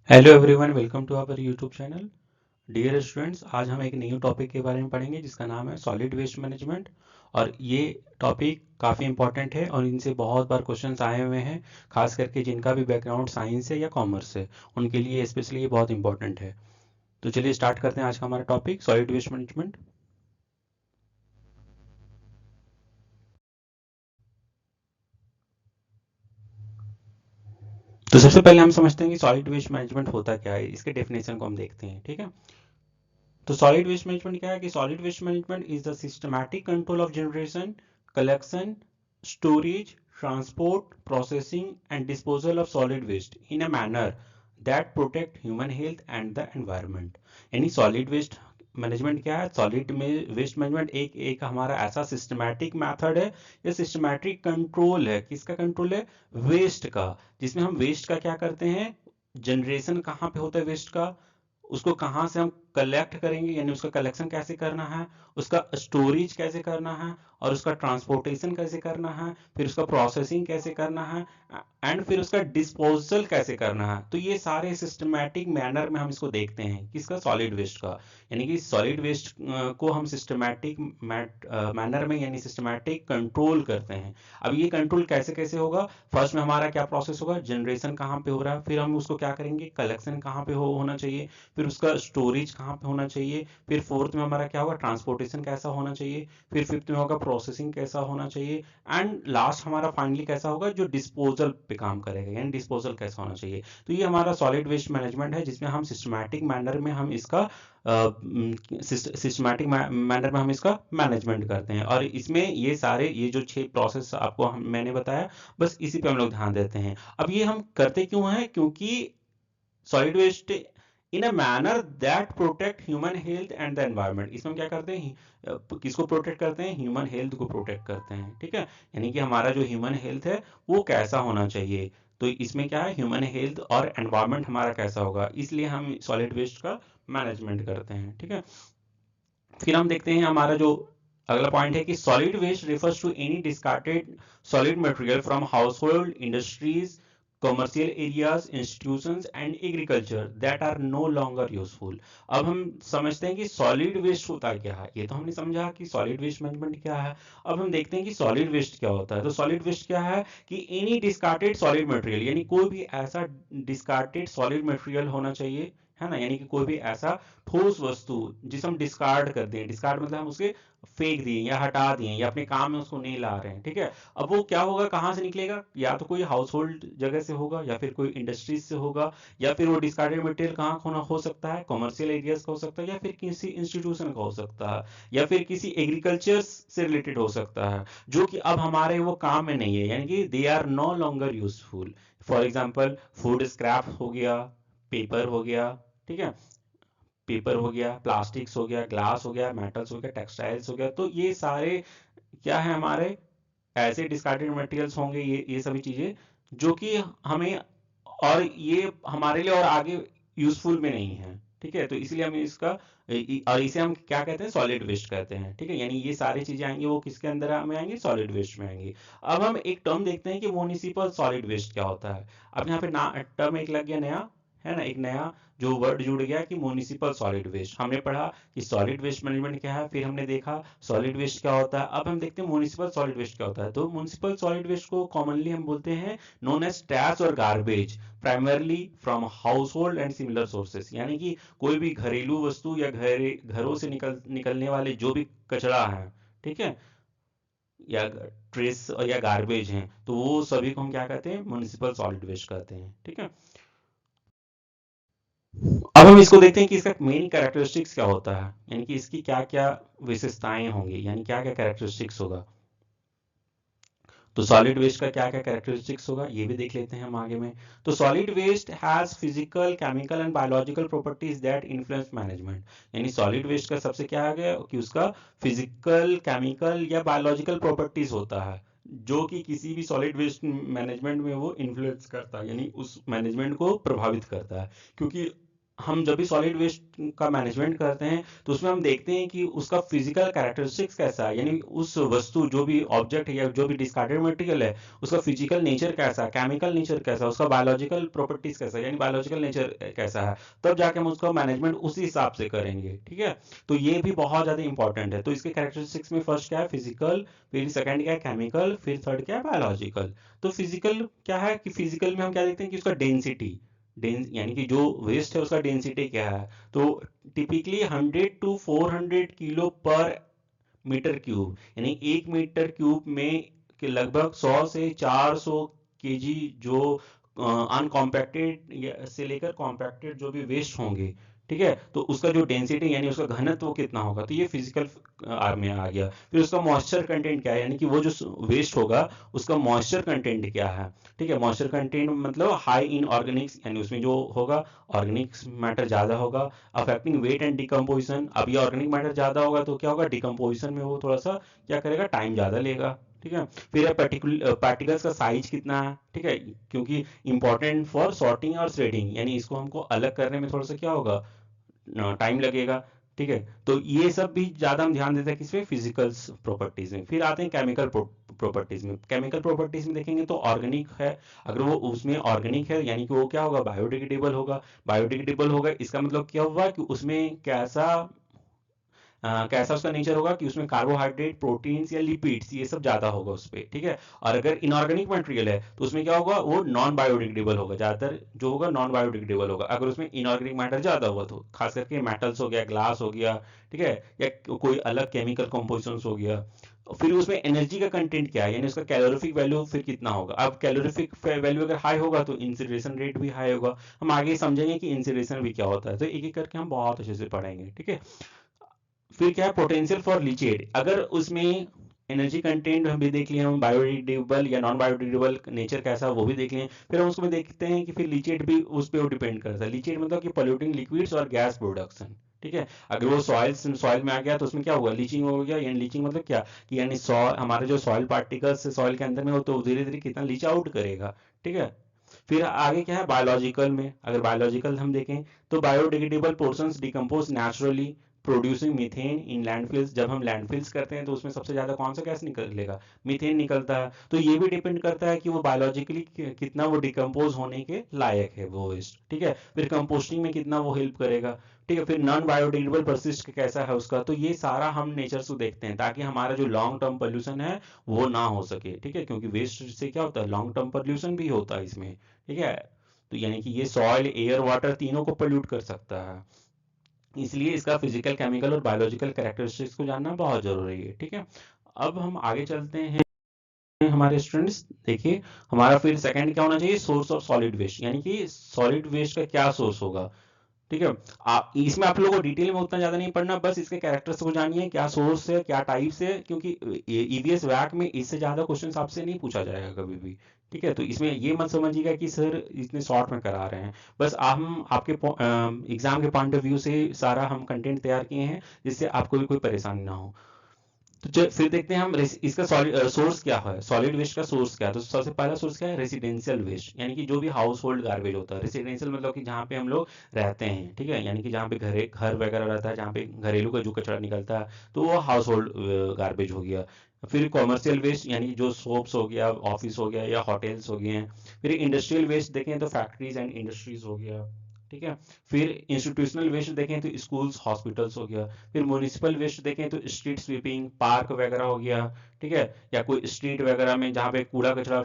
Hello everyone, welcome to our YouTube channel. Dear students, आज हम एक न्यू टॉपिक के बारे में पढ़ेंगे जिसका नाम है सॉलिड वेस्ट मैनेजमेंट। और ये टॉपिक काफ़ी इंपॉर्टेंट है और इनसे बहुत बार क्वेश्चंस आए हुए हैं। खास करके जिनका भी बैकग्राउंड साइंस है या कॉमर्स है उनके लिए स्पेशली ये बहुत इंपॉर्टेंट है। तो चलिए स्टार्ट करते हैं आज का हमारा टॉपिक सॉलिड वेस्ट मैनेजमेंट। तो सबसे पहले हम समझते हैं कि सॉलिड वेस्ट मैनेजमेंट होता क्या है। इसके डेफिनेशन को हम देखते हैं, ठीक है। तो सॉलिड वेस्ट मैनेजमेंट क्या है कि solid waste management is the systematic control of generation, collection, storage, transport, processing and disposal of solid waste in a manner that protect human health and the environment. यानी solid waste management क्या है? Solid में waste management एक एक हमारा ऐसा systematic method है या सिस्टमैटिक कंट्रोल है। किसका कंट्रोल है? वेस्ट का। जिसमें हम वेस्ट का क्या करते हैं, जनरेशन कहाँ पे होता है वेस्ट का, उसको कहाँ से हम कलेक्ट करेंगे, यानी उसका कलेक्शन कैसे करना है, उसका स्टोरेज कैसे करना है, और उसका ट्रांसपोर्टेशन कैसे करना है, फिर उसका प्रोसेसिंग कैसे करना है, एंड फिर उसका डिस्पोजल कैसे करना है। तो ये सारे सिस्टमैटिक मैनर में हम इसको देखते हैं, किसका? सॉलिड वेस्ट का। यानी कि सॉलिड वेस्ट को हम सिस्टमैटिक मैनर में यानी सिस्टमैटिक कंट्रोल करते हैं। अब ये कंट्रोल कैसे कैसे होगा? फर्स्ट में हमारा क्या प्रोसेस होगा? जनरेशन कहाँ पे हो रहा है, फिर हम उसको क्या करेंगे, कलेक्शन कहाँ पे होना चाहिए, फिर उसका स्टोरेज कहाँ पे होना चाहिए, फिर फोर्थ में हमारा क्या होगा, ट्रांसपोर्टेशन कैसा होना चाहिए, फिर फिफ्थ में होगा प्रोसेसिंग कैसा होना चाहिए, एंड लास्ट हमारा फाइनली कैसा होगा, जो डिस्पोजल पे काम करेगा, यानी डिस्पोजल कैसा होना चाहिए। तो ये हमारा सॉलिड वेस्ट मैनेजमेंट है जिसमें हम सिस्टमैटिक मैनर में हम इसका सिस्टमैटिक मैनर में हम इसका मैनेजमेंट करते हैं। और इसमें ये सारे ये जो 6 प्रोसेस आपको मैंने बताया, बस इसी पे हम लोग ध्यान देते हैं। अब ये हम करते क्यों हैं? क्योंकि solid waste in a manner that protect human health and the environment. इसमें हम क्या करते हैं, किसको प्रोटेक्ट करते हैं? ह्यूमन हेल्थ को प्रोटेक्ट करते हैं, ठीक है। यानी कि हमारा जो ह्यूमन हेल्थ है वो कैसा होना चाहिए। तो इसमें क्या है, ह्यूमन हेल्थ और एनवायरनमेंट हमारा कैसा होगा, इसलिए हम सॉलिड वेस्ट का मैनेजमेंट करते हैं, ठीक है। फिर हम देखते हैं हमारा जो अगला पॉइंट है कि solid waste refers to any discarded solid material from household, industries, commercial areas, institutions and agriculture that are no longer useful। अब हम समझते हैं कि सॉलिड वेस्ट होता क्या है। ये तो हमने समझा कि सॉलिड वेस्ट मैनेजमेंट क्या है। अब हम देखते हैं कि सॉलिड वेस्ट क्या होता है। तो सॉलिड वेस्ट क्या है कि एनी डिस्कार्डेड सॉलिड मटेरियल, यानी कोई भी ऐसा डिस्कार्डेड सॉलिड मटेरियल होना चाहिए, है ना। यानी कि कोई भी ऐसा ठोस वस्तु जिसे हम डिस्कार्ड कर दें, डिस्कार्ड मतलब हम उसके फेंक दिए या हटा दिए या अपने काम में उसको नहीं ला रहे हैं, ठीक है। अब वो क्या होगा, कहाँ से निकलेगा? या तो कोई हाउस होल्ड जगह से होगा, या फिर कोई इंडस्ट्रीज से होगा, या फिर वो डिस्कार्डेड मटेरियल कहाँ होना हो सकता है, कॉमर्शियल एरियाज का हो सकता है, या फिर किसी इंस्टीट्यूशन का हो सकता है, या फिर किसी एग्रीकल्चर से रिलेटेड हो सकता है, जो कि अब हमारे वो काम में नहीं है, यानी कि they are no longer useful. For example food scrap हो गया, पेपर हो गया, ठीक है। पेपर हो गया, प्लास्टिक्स हो गया, ग्लास हो गया, मेटल्स हो गया, टेक्सटाइल्स हो गया। तो ये सारे क्या है, हमारे ऐसे डिस्कार्डेड मटेरियल्स होंगे, ये सभी चीजें जो कि हमें और ये हमारे लिए और आगे यूजफुल में नहीं है, ठीक है। तो इसलिए हम इसका और इसे हम क्या कहते हैं, सॉलिड वेस्ट कहते हैं, ठीक है। यानी ये सारी चीजें आएंगी वो किसके अंदर में आएंगी, सॉलिड वेस्ट में आएंगी। अब हम एक टर्म देखते हैं कि म्युनिसिपल सॉलिड वेस्ट क्या होता है। अब यहाँ पे ना टर्म एक लग गया नया, है ना, एक नया जो वर्ड जुड़ गया कि म्युनिसिपल सॉलिड वेस्ट। हमने पढ़ा कि सॉलिड वेस्ट मैनेजमेंट क्या है, फिर हमने देखा सॉलिड वेस्ट क्या होता है। अब हम देखते हैं म्युनिसिपल सॉलिड वेस्ट क्या होता है। तो म्युनिसिपल सॉलिड वेस्ट को कॉमनली हम बोलते हैं नोन एज ट्रैश और garbage, primarily from house hold and similar sources. यानी कि कोई भी घरेलू वस्तु या घरों से निकलने वाले जो भी कचरा है, ठीक है, या ट्रेस या गार्बेज हैं, तो वो सभी को हम क्या कहते हैं, म्युनिसिपल सॉलिड वेस्ट कहते हैं, ठीक है। अब हम इसको देखते हैं कि इसका मेन कैरेक्टरिस्टिक्स क्या होता है, यानी कि इसकी क्या क्या विशेषताएं होंगी, यानी क्या क्या कैरेक्टरिस्टिक्स होगा। तो सॉलिड वेस्ट का क्या क्या कैरेक्टरिस्टिक्स होगा ये भी देख लेते हैं हम आगे में। तो solid waste has physical, chemical and biological properties that influence management. यानी सॉलिड वेस्ट का सबसे क्या आ गया कि उसका फिजिकल, केमिकल या बायोलॉजिकल प्रॉपर्टीज होता है जो कि किसी भी सॉलिड वेस्ट मैनेजमेंट में वो इन्फ्लुएंस करता है, यानी उस मैनेजमेंट को प्रभावित करता है। क्योंकि हम जब भी सॉलिड वेस्ट का मैनेजमेंट करते हैं तो उसमें हम देखते हैं कि उसका फिजिकल कैरेक्टरिस्टिक्स कैसा है, यानी उस वस्तु जो भी ऑब्जेक्ट है या जो भी डिस्कार्डेड मटेरियल है उसका फिजिकल नेचर कैसा है, केमिकल नेचर कैसा है, उसका बायोलॉजिकल प्रॉपर्टीज कैसा है, यानी बायोलॉजिकल नेचर कैसा है, तब जाके हम उसका मैनेजमेंट उसी हिसाब से करेंगे। ठीक है, तो ये भी बहुत ज्यादा इंपॉर्टेंट है। तो इसके कैरेक्टरिस्टिक्स में फर्स्ट क्या है, फिजिकल, फिर सेकंड क्या है केमिकल, फिर थर्ड क्या है बायोलॉजिकल। तो फिजिकल क्या है कि फिजिकल में हम क्या देखते हैं कि उसका डेंसिटी, यानी कि जो वेस्ट है उसका डेंसिटी क्या है। तो टिपिकली 100 to 400 किलो पर मीटर क्यूब, यानी 1 मीटर क्यूब में के लगभग 100 से 400 केजी जो अनकॉम्पैक्टेड से लेकर कॉम्पैक्टेड जो भी वेस्ट होंगे, ठीक है, तो उसका जो डेंसिटी यानी उसका घनत्व वो कितना होगा, तो ये फिजिकल में आ गया। फिर उसका मॉइस्चर कंटेंट क्या है, यानी कि वो जो वेस्ट होगा उसका मॉइस्चर कंटेंट क्या है। ठीक है, मॉइस्चर कंटेंट मतलब हाई इन ऑर्गेनिक्स, यानी उसमें जो होगा ऑर्गेनिक्स मैटर ज्यादा होगा। अफेक्टिंग वेट एंड डिकम्पोजिशन, अब ये ऑर्गेनिक मैटर ज्यादा होगा तो क्या होगा, डिकम्पोजिशन में वो थोड़ा सा क्या करेगा, टाइम ज्यादा लेगा। ठीक है, फिर है पर्टिकुलर पार्टिकल्स का साइज कितना है। ठीक है, क्योंकि इंपॉर्टेंट फॉर सॉर्टिंग और श्रेडिंग, यानी इसको हमको अलग करने में थोड़ा सा क्या होगा, टाइम लगेगा। ठीक है, तो ये सब भी ज्यादा हम ध्यान देते हैं किसमें, फिजिकल प्रॉपर्टीज में। फिर आते हैं केमिकल प्रॉपर्टीज में। केमिकल प्रॉपर्टीज में देखेंगे तो ऑर्गेनिक है, अगर वो उसमें ऑर्गेनिक है यानी कि वो क्या होगा, बायोडिग्रेडेबल होगा। बायोडिग्रेडेबल होगा इसका मतलब क्या हुआ कि उसमें कैसा कैसा उसका नेचर होगा कि उसमें कार्बोहाइड्रेट, प्रोटीन्स या लिपिड्स ये सब ज्यादा होगा उस पे। ठीक है, और अगर इनऑर्गेनिक मटेरियल है तो उसमें क्या होगा, वो नॉन बायोडिग्रेडेबल होगा, ज्यादातर जो होगा नॉन बायोडिग्रेडेबल होगा अगर उसमें इनऑर्गेनिक मैटर ज्यादा हुआ तो, खास करके मेटल्स हो गया, ग्लास हो गया। ठीक है, या कोई अलग केमिकल कंपोजिशन हो गया। फिर उसमें एनर्जी का कंटेंट क्या है, यानी उसका कैलोरीफिक वैल्यू फिर कितना होगा। अब कैलोरीफिक वैल्यू अगर हाई होगा तो इंसिनरेशन रेट भी हाई होगा। हम आगे समझेंगे कि इंसिनरेशन भी क्या होता है, तो एक एक करके हम बहुत अच्छे से पढ़ेंगे। ठीक है, फिर क्या है पोटेंशियल फॉर लीचेड, अगर उसमें एनर्जी कंटेंट हम भी देख लिए, हम बायोडिग्रेडेबल या नॉन बायोडिग्रेडेबल नेचर कैसा वो भी देख लिए। फिर हम उसमें देखते हैं कि फिर लीचेड भी उस पर डिपेंड करता है। लीचेड मतलब कि पोल्यूटिंग लिक्विड्स और गैस प्रोडक्शन। ठीक है, अगर वो सॉइल में आ गया तो उसमें क्या हुआ, लीचिंग हो गया। यानी लीचिंग मतलब क्या कि यानी हमारे जो सॉइल पार्टिकल्स सॉइल के अंदर में हो तो धीरे धीरे कितना लीच आउट करेगा। ठीक है, फिर आगे क्या है बायोलॉजिकल में, अगर बायोलॉजिकल हम देखें तो biodegradable portions decompose naturally producing methane in landfills. जब हम लैंडफिल्स करते हैं तो उसमें सबसे ज्यादा कौन सा गैस निकलेगा, मीथेन निकलता है। तो ये भी डिपेंड करता है कि वो बायोलॉजिकली कितना वो डिकम्पोज होने के लायक है वो वेस्ट। ठीक है, फिर कंपोस्टिंग में कितना वो हेल्प करेगा। ठीक है, फिर नॉन बायोडिग्रेडेबल परसिस्ट कैसा है उसका। तो ये सारा हम नेचर से देखते हैं ताकि हमारा जो लॉन्ग टर्म पोल्यूशन है वो ना हो सके। ठीक है, क्योंकि वेस्ट से क्या होता है, लॉन्ग टर्म पोल्यूशन भी होता है इसमें। ठीक है, तो यानी कि ये सॉइल, एयर, वाटर तीनों को पोल्यूट कर सकता है, इसलिए इसका फिजिकल, केमिकल और बायोलॉजिकल कैरेक्टरिस्टिक्स को जानना बहुत जरूरी है। ठीक है, अब हम आगे चलते हैं हमारे स्टूडेंट्स। देखिए हमारा फिर सेकंड क्या होना चाहिए, सोर्स ऑफ सॉलिड वेस्ट, यानी कि सॉलिड वेस्ट का क्या सोर्स होगा। ठीक है, इसमें आप लोगों को डिटेल में उतना ज्यादा नहीं पढ़ना, बस इसके कैरेक्टर्स को जानिए, क्या सोर्स है, क्या टाइप्स है, क्योंकि ईवीएस वैक में इससे ज्यादा क्वेश्चंस आपसे नहीं पूछा जाएगा कभी भी। ठीक है, तो इसमें ये मत समझिएगा कि सर इतने शॉर्ट में करा रहे हैं, बस हम आपके एग्जाम के पॉइंट ऑफ व्यू से सारा हम कंटेंट तैयार किए हैं जिससे आपको भी कोई परेशानी ना हो। तो फिर देखते हैं हम इसका सोर्स क्या है, सॉलिड वेस्ट का सोर्स क्या है। तो सबसे पहला सोर्स क्या है, रेसिडेंशियल वेस्ट, यानी कि जो भी हाउस होल्ड गार्बेज होता है। रेसिडेंशियल मतलब कि जहाँ पे हम लोग रहते हैं। ठीक है, यानी कि जहाँ पे घर वगैरह रहता है, जहाँ पे घरेलू का जो कचरा निकलता है, तो वो हाउस होल्ड गार्बेज हो गया। फिर कॉमर्शियल वेस्ट, यानी जो सोप्स हो गया, ऑफिस हो गया या होटल्स हो गए हैं। फिर इंडस्ट्रियल वेस्ट देखें तो फैक्ट्रीज एंड इंडस्ट्रीज हो गया। ठीक है, फिर इंस्टीट्यूशनल वेस्ट देखें तो स्कूल्स, हॉस्पिटल्स हो गया। फिर म्युनिसिपल वेस्ट देखें तो स्ट्रीट स्वीपिंग, पार्क वगैरह हो गया। ठीक है, या कोई स्ट्रीट वगैरह में जहाँ पे कूड़ा कचरा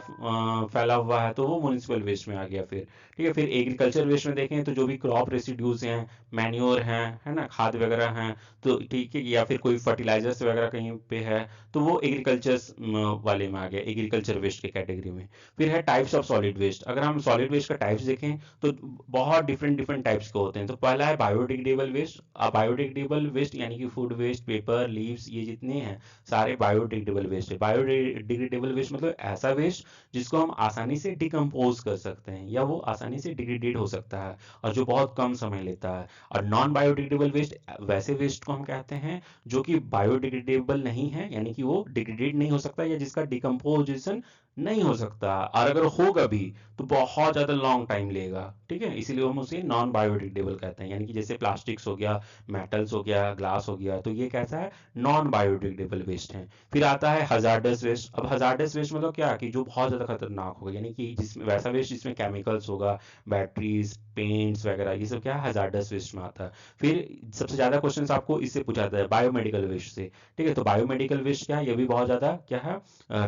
फैला हुआ है तो वो म्युनिसिपल वेस्ट में आ गया। फिर ठीक है, फिर एग्रीकल्चर वेस्ट में देखें तो जो भी क्रॉप रेसिड्यूज हैं, मैन्योर हैं, है ना, खाद वगैरह हैं, तो ठीक है, या फिर कोई फर्टिलाइजर्स वगैरह कहीं पे है तो वो एग्रीकल्चर वाले में आ गया, एग्रीकल्चर वेस्ट के कैटेगरी में। फिर है टाइप्स ऑफ सॉलिड वेस्ट, अगर हम सॉलिड वेस्ट का टाइप्स देखें तो बहुत डिफरेंट डिफरेंट टाइप्स के होते हैं। तो पहला है बायोडिग्रेडेबल वेस्ट। बायोडिग्रेडेबल वेस्ट यानी कि फूड वेस्ट, पेपर, लीव्स, ये जितने हैं सारे बायोडिग्रेडेबल वेस्ट है। बायोडिग्रेडेबल वेस्ट मतलब ऐसा वेस्ट जिसको हम आसानी से डिकम्पोज कर सकते हैं या वो आसानी से डिग्रेडेड हो सकता है और जो बहुत कम समय लेता है। और नॉन बायोडिग्रेडेबल वेस्ट वैसे वेस्ट को हम कहते हैं जो कि बायोडिग्रेडेबल नहीं है, यानी कि वो डिग्रेडेड नहीं हो सकता या जिसका डिकम्पोजिशन नहीं हो सकता, और अगर होगा भी तो बहुत ज़्यादा लॉन्ग टाइम लेगा। ठीक है, इसीलिए हम उसे नॉन बायोडिग्रेडेबल कहते हैं, यानी कि जैसे प्लास्टिक्स हो गया, मेटल्स हो गया, ग्लास हो गया, तो ये कैसा है, नॉन बायोडिग्रेडेबल वेस्ट है। फिर आता है हजार्डस वेस्ट। अब हजार्डस वेस्ट मतलब क्या, कि जो बहुत ज़्यादा खतरनाक होगा, यानी कि जिसमें वैसा वेस्ट जिसमें केमिकल्स होगा, बैटरीज, पेंट्स वगैरह, ये सब क्या है, हजार्डस वेस्ट में आता है। फिर सबसे ज़्यादा क्वेश्चंस आपको इससे पूछा जाता है, बायोमेडिकल वेस्ट से। ठीक है, तो बायोमेडिकल वेस्ट क्या है, ये भी बहुत ज़्यादा क्या है,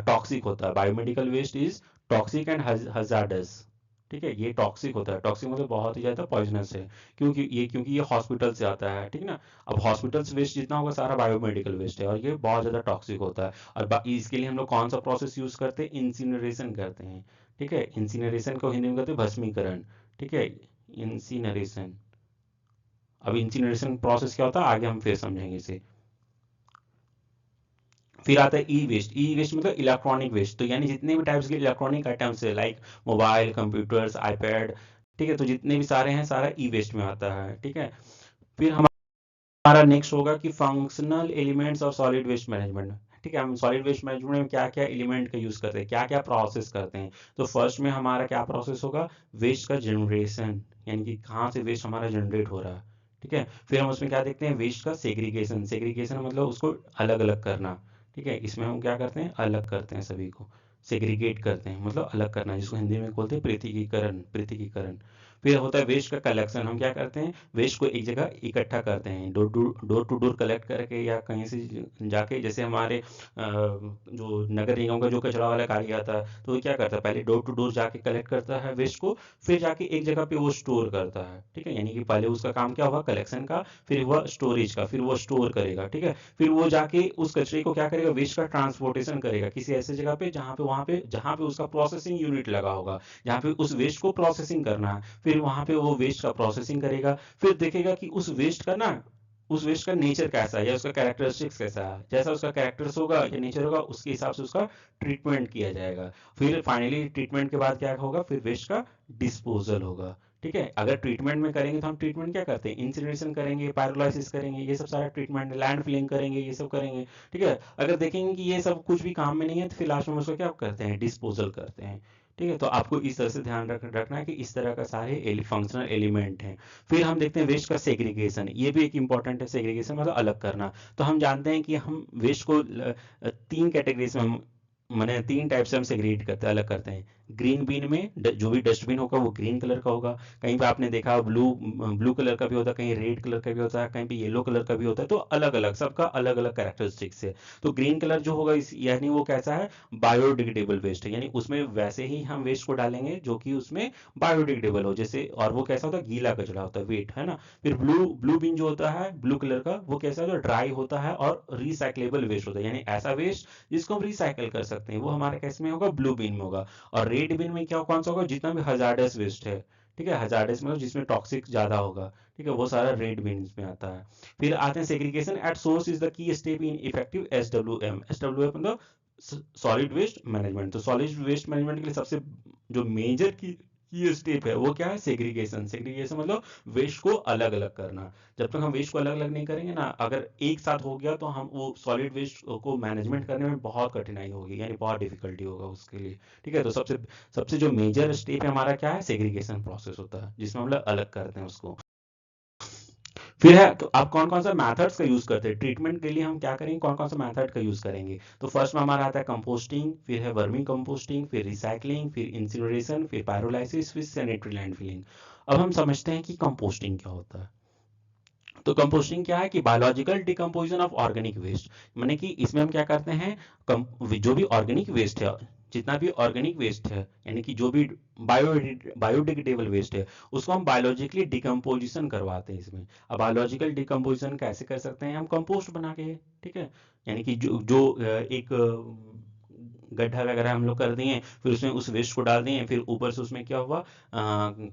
टॉक्सिक होता है। Biomedical waste is toxic and hazardous. ठीक है, ये टॉक्सिक होता है, टॉक्सिक मतलब बहुत ही ज़्यादा पॉइजनस है, क्योंकि ये हॉस्पिटल से आता है। ठीक है ना, अब हॉस्पिटल वेस्ट जितना होगा सारा बायोमेडिकल वेस्ट है, और ये बहुत ज़्यादा टॉक्सिक होता है। और इसके लिए हम लोग कौन सा प्रोसेस यूज़ करते हैं, इंसिनरेशन करते हैं। ठीक है, इंसिनरेशन को हिंदी में कहते हैं भस्मीकरण। ठीक है, इंसिनरेशन। अब इंसिनरेशन प्रोसेस क्या होता है, आगे हम फिर समझेंगे इसे। फिर आता है ई वेस्ट। ई वेस्ट मतलब इलेक्ट्रॉनिक वेस्ट, तो यानी जितने भी टाइप्स के इलेक्ट्रॉनिक आइटम्स है, लाइक मोबाइल, कंप्यूटर्स, आईपैड। ठीक है, तो जितने भी सारे हैं सारा ई वेस्ट में आता है। ठीक है, फिर हमारा नेक्स्ट होगा कि फंक्शनल एलिमेंट्स और सॉलिड वेस्ट मैनेजमेंट। ठीक है, हम सॉलिड वेस्ट मैनेजमेंट में क्या क्या एलिमेंट का यूज करते हैं, क्या क्या प्रोसेस करते हैं। तो फर्स्ट में हमारा क्या प्रोसेस होगा, वेस्ट का जनरेशन, यानी कि कहाँ से वेस्ट हमारा जनरेट हो रहा है। ठीक है, फिर हम उसमें क्या देखते हैं, वेस्ट का सेग्रीगेशन। सेग्रीगेशन मतलब उसको अलग अलग करना। ठीक है, इसमें हम क्या करते हैं, अलग करते हैं सभी को, सेग्रीगेट करते हैं, मतलब अलग करना, जिसको हिंदी में बोलते हैं पृथकीकरण। पृथकीकरण। फिर होता है वेस्ट का कलेक्शन। हम क्या करते हैं, वेस्ट को एक जगह इकट्ठा करते हैं, डोर टू डोर कलेक्ट करके, या कहीं से जाके, जैसे हमारे जो नगर निगम का जो कचरा वाला गाड़ी आता है, तो वो क्या करता है, पहले डोर टू डोर जाके कलेक्ट करता है वेस्ट को, फिर जाके एक जगह पे वो स्टोर करता है। ठीक है, यानी कि पहले उसका काम क्या हुआ, कलेक्शन का, फिर हुआ स्टोरेज का, फिर वो स्टोर करेगा। ठीक है, फिर वो जाके उस कचरे को क्या करेगा, वेस्ट का ट्रांसपोर्टेशन करेगा किसी ऐसे जगह पे, जहाँ पे उसका प्रोसेसिंग यूनिट लगा होगा, जहाँ पे उस वेस्ट को प्रोसेसिंग करना है। फिर वहां पे वो वेस्ट का प्रोसेसिंग करेगा, फिर देखेगा कि उस वेस्ट का नेचर कैसा है, या उसका कैरेक्टरिस्टिक्स कैसा है। जैसा उसका कैरेक्टर्स होगा या नेचर होगा, उसके हिसाब से उसका ट्रीटमेंट किया जाएगा। फिर फाइनली ट्रीटमेंट के बाद क्या होगा, फिर वेस्ट का डिस्पोजल होगा। ठीक है, अगर ट्रीटमेंट में करेंगे तो हम ट्रीटमेंट क्या करते हैं, इंसिनरेशन करेंगे, पायरोलाइसिस करेंगे, ये सब सारा ट्रीटमेंट, लैंड फिलिंग करेंगे, ये सब करेंगे। ठीक है, अगर देखेंगे कि ये सब कुछ भी काम में नहीं है, तो फिर लास्ट में उसको क्या करते हैं, डिस्पोजल करते हैं। ठीक है, तो आपको इस तरह से ध्यान रखना है कि इस तरह का सारे फंक्शनल एलिमेंट हैं। फिर हम देखते हैं वेस्ट का सेग्रीगेशन, ये भी एक इंपॉर्टेंट है। सेग्रीगेशन मतलब अलग करना। तो हम जानते हैं कि हम वेस्ट को तीन कैटेगरीज में मैंने तीन टाइप से हम सेग्रीगेट करते हैं, अलग करते हैं। ग्रीन बीन में जो भी डस्टबिन होगा वो ग्रीन कलर का होगा। कहीं पे आपने देखा ब्लू ब्लू कलर का भी होता है, कहीं रेड कलर का भी होता है, कहीं पे येलो कलर का भी होता है, तो अलग अलग सबका अलग अलग कैरेक्टरिस्टिक्स है। तो ग्रीन कलर जो होगा यानी वो कैसा है, बायोडिग्रेडेबल वेस्ट है, यानी उसमें वैसे ही हम वेस्ट को डालेंगे जो कि उसमें बायोडिग्रेडेबल हो, जैसे, और वो कैसा होता है, गीला कचरा होता है, वेट है ना। फिर ब्लू ब्लू बिन जो होता है ब्लू कलर का, वो कैसा जो ड्राई होता है और रिसाइक्लेबल वेस्ट होता है, यानी ऐसा वेस्ट जिसको हम रिसाइकल कर सकते हैं, वो हमारे केस में होगा, ब्लू बिन में होगा। और रेड बिन में क्या कौन सा होगा, जितना भी हजार्डस वेस्ट है। ठीक है, हजार्डस मतलब जिसमें टॉक्सिक ज्यादा होगा। ठीक है, वो सारा रेड बिन में आता है। फिर आते हैं segregation at source is the key step in effective SWM. SWM मतलब सॉलिड वेस्ट मैनेजमेंट। तो सॉलिड वेस्ट मैनेजमेंट के लिए सबसे जो मेजर की स्टेप है वो क्या है, सेग्रीगेशन। सेग्रीगेशन मतलब वेस्ट को अलग अलग करना। जब तक हम वेस्ट को अलग अलग नहीं करेंगे ना, अगर एक साथ हो गया तो हम वो सॉलिड वेस्ट को मैनेजमेंट करने में बहुत कठिनाई होगी, यानी बहुत डिफिकल्टी होगा उसके लिए। ठीक है, तो सबसे सबसे जो मेजर स्टेप है हमारा क्या है, सेग्रीगेशन प्रोसेस होता है, जिसमें हम लोग अलग करते हैं उसको। फिर है, तो आप कौन कौन सा मैथड्स का यूज करते हैं ट्रीटमेंट के लिए, हम क्या करेंगे, कौन कौन सा मैथड का यूज करेंगे। तो फर्स्ट में हमारा आता है कंपोस्टिंग, फिर है वर्मी कंपोस्टिंग, फिर रिसाइकलिंग, फिर इंसिनरेशन, फिर पायरोलाइसिस, फिर सैनिटरी लैंड फिलिंग। अब हम समझते हैं कि कंपोस्टिंग क्या होता है। तो कंपोस्टिंग क्या है, कि biological decomposition of organic waste. माने कि इसमें हम क्या करते हैं, जो भी ऑर्गेनिक वेस्ट है, जितना भी ऑर्गेनिक वेस्ट है, यानी कि जो भी बायोडिग्रेडेबल वेस्ट है, उसको हम बायोलॉजिकली डिकम्पोजिशन करवाते हैं इसमें। अब बायोलॉजिकल डिकम्पोजिशन कैसे कर सकते हैं, हम कंपोस्ट बना के। ठीक है, यानी कि जो जो एक गड्ढा वगैरह हम लोग कर दिए, फिर उसमें उस वेस्ट को डाल दिए, फिर ऊपर से उसमें क्या हुआ,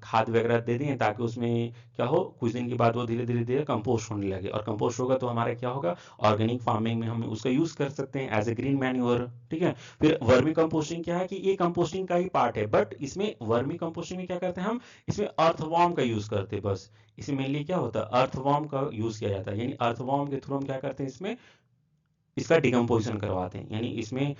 खाद वगैरह दे दिए, ताकि उसमें क्या हो, कुछ दिन के बाद वो धीरे धीरे धीरे कंपोस्ट होने लगे, और कंपोस्ट होगा तो हमारा क्या होगा, ऑर्गेनिक फार्मिंग में हम उसका यूज कर सकते हैं एज ए ग्रीन मैन्योर। ठीक है, फिर वर्मी कंपोस्टिंग क्या है, कि ये कंपोस्टिंग का ही पार्ट है, बट इसमें वर्मी कंपोस्टिंग में क्या करते हैं हम, इसमें अर्थवॉर्म का यूज करते हैं बस। इसमें मेनली क्या होता है, अर्थवॉर्म का यूज किया जाता है, यानी अर्थवॉर्म के थ्रू हम क्या करते हैं, इसमें इसका डिकम्पोजिशन करवाते हैं, यानी इसमें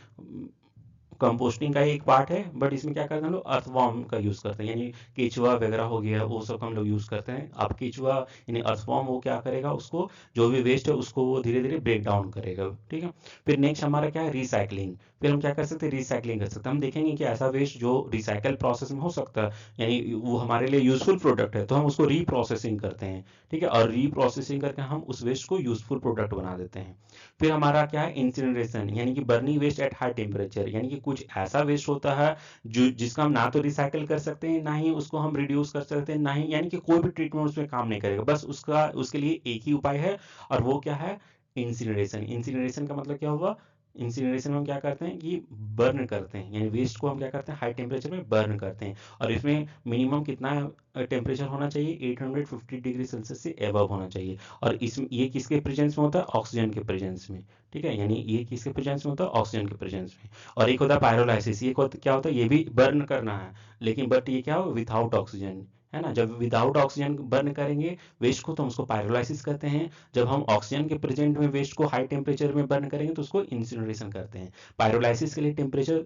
कंपोस्टिंग का एक पार्ट है, बट इसमें क्या करते हैं हम लोग, अर्थवॉर्म का यूज करते हैं, यानी केचुआ वगैरह हो गया, वो सब हम लोग यूज करते हैं। अब केचुआ यानी अर्थवॉर्म वो क्या करेगा, उसको जो भी वेस्ट है उसको वो धीरे धीरे ब्रेक डाउन करेगा, ठीक है। फिर नेक्स्ट हमारा क्या है, रिसाइकलिंग। फिर हम क्या कर सकते हैं, रिसाइकलिंग कर सकते हैं। हम देखेंगे कि ऐसा वेस्ट जो रिसाइकल प्रोसेस में हो सकता है, यानी वो हमारे लिए यूजफुल प्रोडक्ट है, तो हम उसको रीप्रोसेसिंग करते हैं, ठीक है, और रीप्रोसेसिंग करके हम उस वेस्ट को यूजफुल प्रोडक्ट बना देते हैं। फिर हमारा क्या है, इंसिनरेशन, यानी कि burning waste at high temperature, यानी कि कुछ ऐसा वेस्ट होता है जो जिसका हम ना तो रिसाइकल कर सकते हैं, ना ही उसको हम रिड्यूस कर सकते हैं, ना ही, यानी कि कोई भी ट्रीटमेंट उसमें काम नहीं करेगा, बस उसका उसके लिए एक ही उपाय है, और वो क्या है, इंसिनरेशन। इंसिनरेशन का मतलब क्या हुआ, इंसिनरेशन में हम क्या करते हैं कि बर्न करते हैं, यानी वेस्ट को हम क्या करते हैं, हाई टेम्परेचर में बर्न करते हैं, और इसमें मिनिमम कितना टेम्परेचर होना चाहिए, 850 डिग्री सेल्सियस से एबव होना चाहिए। और इस ये किसके प्रेजेंस में होता है, ऑक्सीजन के प्रेजेंस में, ठीक है, यानी ये किसके प्रेजेंस में होता है, ऑक्सीजन के प्रेजेंस में। और एक होता है पायरोलाइसिस, ये क्या होता है, ये भी बर्न करना है, लेकिन बट ये क्या हो, विदाउट ऑक्सीजन, है ना। जब विदाउट ऑक्सीजन बर्न करेंगे वेस्ट को तो हम उसको पायरोलाइसिस कहते हैं। जब हम ऑक्सीजन के प्रेजेंट में वेस्ट को हाई टेम्परेचर में बर्न करेंगे तो उसको इंसिनरेशन करते हैं। पायरोलाइसिस के लिए टेम्परेचर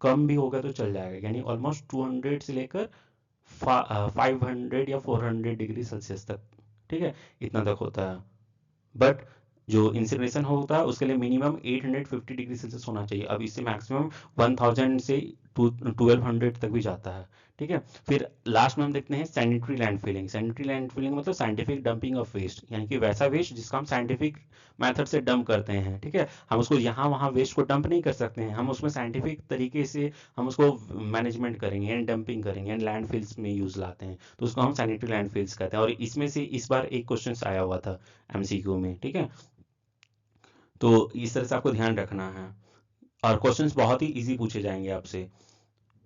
कम भी होगा तो चल जाएगा, यानी ऑलमोस्ट 200 से लेकर 500 या 400 डिग्री सेल्सियस तक, ठीक है, इतना तक होता है। बट जो इंसिनरेशन होता है उसके लिए मिनिमम 850 डिग्री सेल्सियस होना चाहिए। अब इससे मैक्सिमम 1000 से 1200 तक भी जाता है, ठीक है। फिर लास्ट में हम देखते हैं सैनिटरी लैंडफिलिंग। सैनिटरी लैंडफिलिंग मतलब साइंटिफिक डंपिंग ऑफ वेस्ट, यानी कि वैसा वेस्ट जिसका हम साइंटिफिक मेथड से डंप करते हैं, ठीक है। हम उसको यहाँ वहाँ वेस्ट को डंप नहीं कर सकते हैं, हम उसमें साइंटिफिक तरीके से हम उसको मैनेजमेंट करेंगे एंड डंपिंग करेंगे एंड लैंडफिल्स में यूज लाते हैं, तो उसको हम सैनिटरी लैंडफिल्स कहते हैं। और इसमें से इस बार एक क्वेश्चन आया हुआ था एमसीक्यू में, ठीक है। तो इस तरह से आपको ध्यान रखना है, और क्वेश्चंस बहुत ही इजी पूछे जाएंगे आपसे।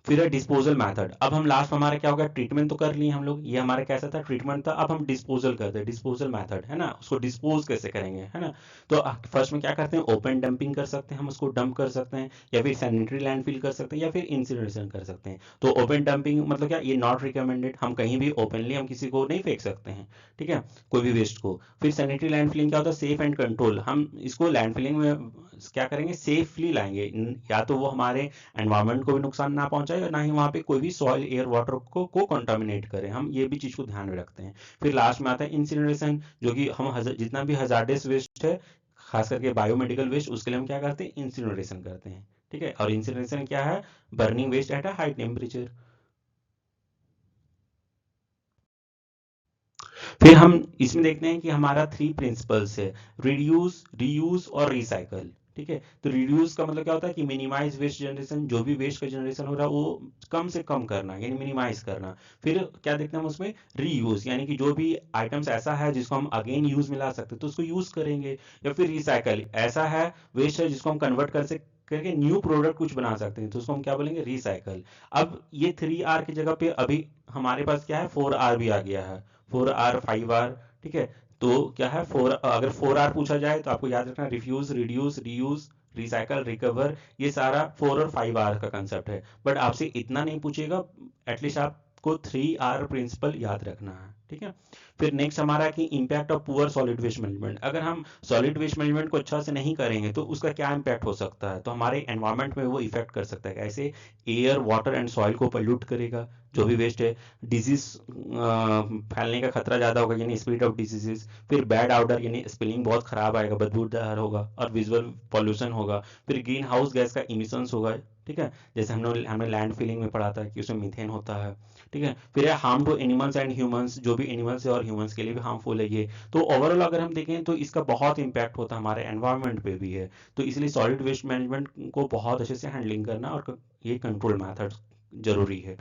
फिर है डिस्पोजल मेथड। अब हम लास्ट में हमारा क्या होगा, ट्रीटमेंट तो कर लिए हम लोग, ये हमारा कैसा था, ट्रीटमेंट था। अब हम डिस्पोजल करते हैं, डिस्पोजल मेथड, है ना, उसको डिस्पोज कैसे करेंगे, है ना। तो फर्स्ट में क्या करते हैं, ओपन डंपिंग कर सकते हैं, हम उसको डंप कर सकते हैं, या फिर सैनिटरी लैंडफिल कर सकते हैं, या फिर इंसिनरेशन कर सकते हैं। तो ओपन डंपिंग मतलब क्या, ये नॉट रिकमेंडेड, हम कहीं भी ओपनली हम किसी को नहीं फेंक सकते हैं, ठीक है, कोई भी वेस्ट को। फिर सैनिटरी लैंडफिलिंग क्या होता है, सेफ एंड कंट्रोल, हम इसको लैंडफिलिंग में क्या करेंगे, सेफली लाएंगे, या तो वो हमारे एनवायरनमेंट को भी नुकसान ना पहुंचाए और ना ही वहां पे कोई भी सॉइल एयर वाटर को कंटामिनेट करे, हम ये भी चीज को ध्यान में रखते हैं। फिर लास्ट में आता है इंसिनरेशन, जो कि हम जितना भी हजार्डस वेस्ट है, खास करके बायोमेडिकल वेस्ट, उसके लिए हम क्या करते हैं, इंसिनरेशन करते हैं, ठीक है। और इंसिनरेशन क्या है, burning waste at a high temperature. फिर हम इसमें देखते हैं कि हमारा 3 प्रिंसिपल्स है, रिड्यूस, रीयूज और रिसाइकल, ठीक है। तो रिड्यूस का मतलब क्या होता है कि मिनिमाइज वेस्ट जनरेशन, जो भी वेस्ट का जनरेशन हो रहा है वो कम से कम करना, यानी मिनिमाइज करना। फिर क्या देखते हैं हम उसमें, रीयूज, यानी कि जो भी आइटम्स ऐसा है जिसको हम अगेन यूज में ला सकते हैं तो उसको यूज करेंगे। या फिर रिसाइकल, ऐसा है वेस्ट है जिसको हम कन्वर्ट कर सकते करके न्यू प्रोडक्ट कुछ बना सकते हैं, तो उसको हम क्या बोलेंगे, रिसाइकल। अब ये 3R की जगह पे अभी हमारे पास क्या है, 4R भी आ गया है, 4R 5R, ठीक है। तो क्या है, अगर 4R पूछा जाए तो आपको याद रखना, refuse, reduce, reuse, recycle, recover, ये सारा 4 और 5R का कंसेप्ट है। बट आपसे इतना नहीं पूछेगा, एटलीस्ट आपको 3R प्रिंसिपल याद रखना है, ठीक है। फिर नेक्स्ट हमारा कि impact of poor solid waste management. अगर हम सॉलिड वेस्ट मैनेजमेंट को अच्छा से नहीं करेंगे तो उसका क्या इम्पैक्ट हो सकता है, तो हमारे एनवायरमेंट में वो इफेक्ट कर सकता है, कैसे, एयर, वाटर एंड सॉइल को पोल्यूट करेगा, जो भी वेस्ट है। डिजीज फैलने का खतरा ज़्यादा होगा, यानी स्प्रेड ऑफ डिजीजेस। फिर बैड आउडर, यानी स्पेलिंग बहुत खराब आएगा, बदबूदार होगा, और विजुअल पॉल्यूशन होगा। फिर ग्रीन हाउस गैस का इमिशंस होगा, ठीक है, जैसे हमने लैंड फिलिंग में पढ़ा था कि उसमें मीथेन होता है, ठीक है। फिर है harm to animals and humans, जो भी एनिमल्स है और ह्यूमंस के लिए भी हार्मफुल है ये। तो ओवरऑल अगर हम देखें तो इसका बहुत इंपैक्ट होता है, हमारे एनवायरनमेंट पे भी है। तो इसलिए सॉलिड वेस्ट मैनेजमेंट को बहुत अच्छे से हैंडलिंग करना और ये कंट्रोल मेथड जरूरी है।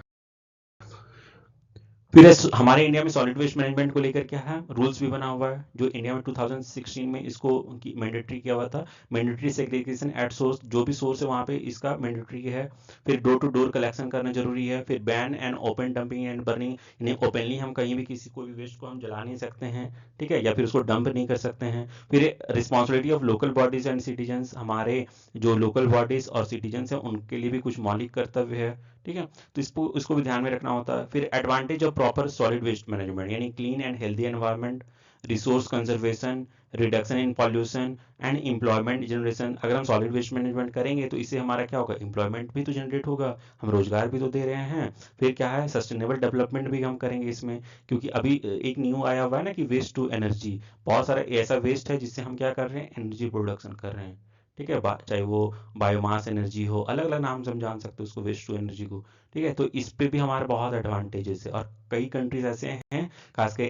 फिर हमारे इंडिया में सॉलिड वेस्ट मैनेजमेंट को लेकर क्या है, रूल्स भी बना हुआ है, जो इंडिया में 2016 में इसको मैंडेटरी किया हुआ था। मैंडेटरी सेग्रीगेशन एट सोर्स, जो भी सोर्स है वहाँ पे इसका मैंडेटरी है। फिर डोर टू डोर कलेक्शन करना जरूरी है। फिर ban and open dumping and burning, यानी ओपनली हम कहीं भी किसी कोई भी वेस्ट को हम जला नहीं सकते हैं, ठीक है, या फिर उसको डंप नहीं कर सकते हैं। फिर responsibility of local bodies and citizens, हमारे जो लोकल बॉडीज और सिटीजन्स हैं उनके लिए भी कुछ मौलिक कर्तव्य है, ठीक है। तो इसको भी ध्यान में रखना होता है। फिर advantage of proper solid waste management, यानी clean and healthy environment, resource conservation, reduction in pollution and employment generation. अगर हम सॉलिड वेस्ट मैनेजमेंट करेंगे तो इससे हमारा क्या होगा, एम्प्लॉयमेंट भी तो जनरेट होगा, हम रोजगार भी तो दे रहे हैं। फिर क्या है, सस्टेनेबल डेवलपमेंट भी हम करेंगे इसमें, क्योंकि अभी एक न्यू आया हुआ है ना कि वेस्ट टू एनर्जी। बहुत सारा ऐसा वेस्ट है जिससे हम क्या कर रहे हैं, एनर्जी प्रोडक्शन कर रहे हैं। ठीक है, चाहे वो बायोमास एनर्जी हो, अलग अलग नाम से हम जान सकते हैं उसको, वेस्ट टू एनर्जी को। ठीक है, तो इस पे भी हमारे बहुत एडवांटेजेस है, और कई कंट्रीज ऐसे हैं खासकर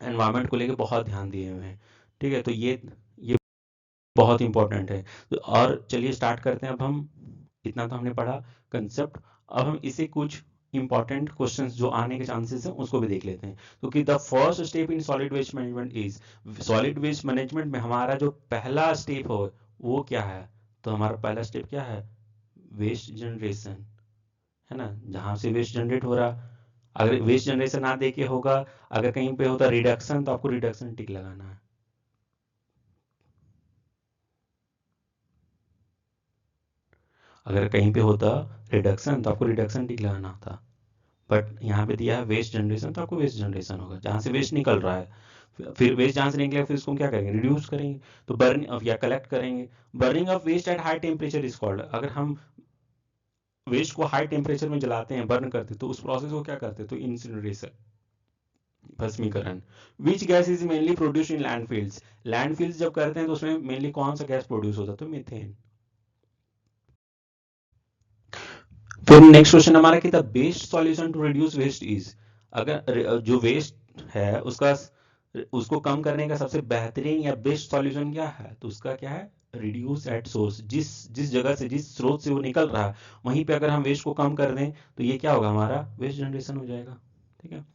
एनवायरनमेंट को लेके बहुत ध्यान दिए हुए हैं। ठीक है, तो ये बहुत इंपॉर्टेंट है। तो और चलिए स्टार्ट करते हैं अब हम। इतना तो हमने पढ़ा कंसेप्ट, अब हम इसे कुछ इंपॉर्टेंट क्वेश्चंस जो आने के चांसेस हैं उसको भी देख लेते हैं। क्योंकि the first step in solid waste management is, solid waste management में हमारा जो पहला स्टेप हो वो क्या है, तो हमारा पहला स्टेप क्या है, वेस्ट जनरेशन, है ना, जहां से वेस्ट जनरेट हो रहा। अगर वेस्ट जनरेशन ना देके होगा, अगर कहीं पे होता रिडक्शन, तो आपको रिडक्शन टिक लगाना है। अगर कहीं पे होता रिडक्शन तो आपको रिडक्शन टिक लगाना होता, बट यहाँ पे दिया है वेस्ट जनरेशन, तो आपको वेस्ट जनरेशन होगा जहाँ से वेस्ट निकल रहा है। फिर वेस्ट जहाँ से निकलेगा फिर उसको हम क्या करेंगे, रिड्यूस करेंगे, तो बर्न ऑफ या कलेक्ट करेंगे। Burning off waste at high temperature is called, अगर हम वेस्ट को हाई टेम्परेचर में जलाते हैं, बर्न करते हैं, तो उस प्रोसेस को क्या करते हैं, तो इंसिनरेशन, भस्मीकरण। Which gas is mainly produce in landfills, landfills जब करते हैं तो उसमें मेनली कौन सा गैस प्रोड्यूस होता है, तो मीथेन। फिर नेक्स्ट क्वेश्चन हमारा कि the best solution to reduce waste is, अगर जो वेस्ट है उसका उसको कम करने का सबसे बेहतरीन या बेस्ट सॉल्यूशन क्या है, तो उसका क्या है, रिड्यूस एट सोर्स, जिस जिस जगह से, जिस स्रोत से वो निकल रहा है वहीं पे अगर हम वेस्ट को कम कर दें तो ये क्या होगा, हमारा वेस्ट जनरेशन हो जाएगा। ठीक है,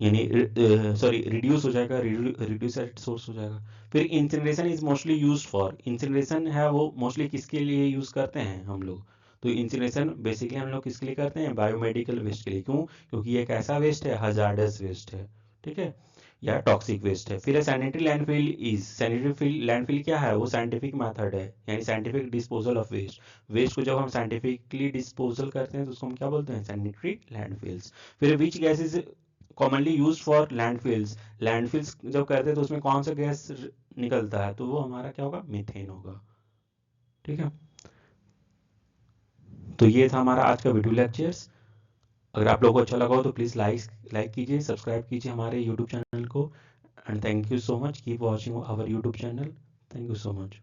यानी सॉरी रिड्यूस हो जाएगा, रिड्यूस एट सोर्स हो जाएगा। फिर incineration is mostly used for, incineration है वो मोस्टली किसके लिए यूज करते हैं हम लोग, तो इंसिनरेशन बेसिकली हम लोग किसके लिए करते हैं, बायोमेडिकल वेस्ट के लिए। क्यों, क्योंकि ये एक ऐसा वेस्ट है, हजार्डस वेस्ट है। ठीक है, या टॉक्सिक वेस्ट है। फिर sanitary landfill is, sanitary landfill क्या है, वो साइंटिफिक मेथड है, यानी scientific disposal of waste. Waste को जब हम साइंटिफिकली डिस्पोजल करते हैं तो उसको हम क्या बोलते हैं, सैनिटरी लैंडफिल्स। फिर which gases commonly use for landfills, landfills जब करते हैं तो उसमें कौन सा गैस निकलता है, तो वो हमारा क्या होगा, मीथेन होगा। ठीक है, तो ये था हमारा आज का वीडियो लेक्चर्स। अगर आप लोगों को अच्छा लगा हो तो प्लीज़ लाइक कीजिए, सब्सक्राइब कीजिए हमारे यूट्यूब चैनल को। And thank you so much, keep watching our YouTube channel. Thank you so much.